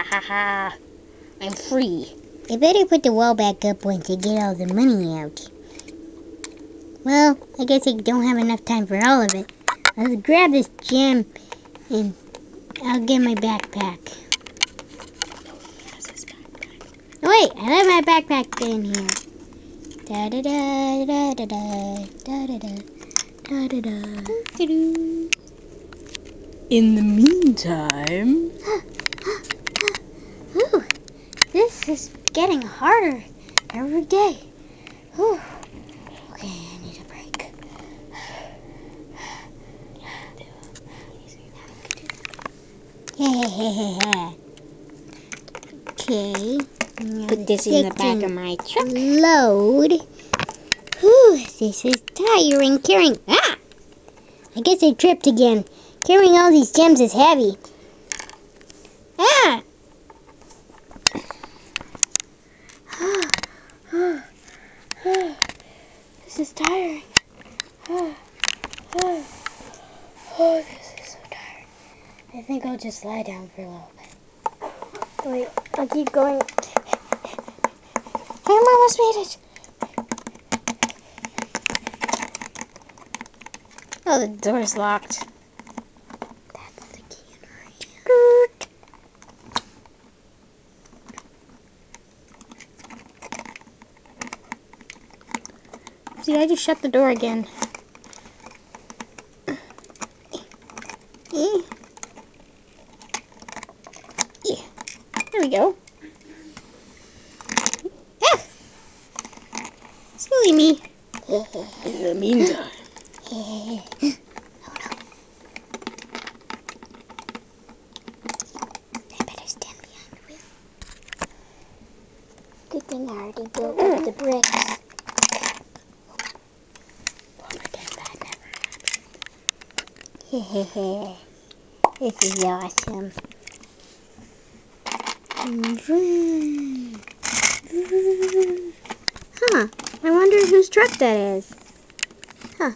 ha ha. I'm free. I better put the wall back up once I get all the money out. Well, I guess I don't have enough time for all of it. I'll grab this gem and I'll get my backpack. Oh wait, I left my backpack in here. Da da da da da da da da da da da. In the meantime... Ooh, this is getting harder every day. Ooh. Okay, I need a break. Okay. Put this in the back of my truck. Load. Whew, this is tiring carrying. Ah! I guess I tripped again. Carrying all these gems is heavy. Ah! This is tiring. Oh, this is so tiring. I think I'll just lie down for a little bit. Wait, I'll keep going. I'm almost made it. Oh, the door's locked. That's the key in her hand. See, I just shut the door again. There we go. Ah! Silly me. In the meantime. Oh no. I better stand behind the wheel. Good thing I already built up the bricks. Well, pretend that never happened. Hehehe. This is awesome. Huh. I wonder whose truck that is. Huh.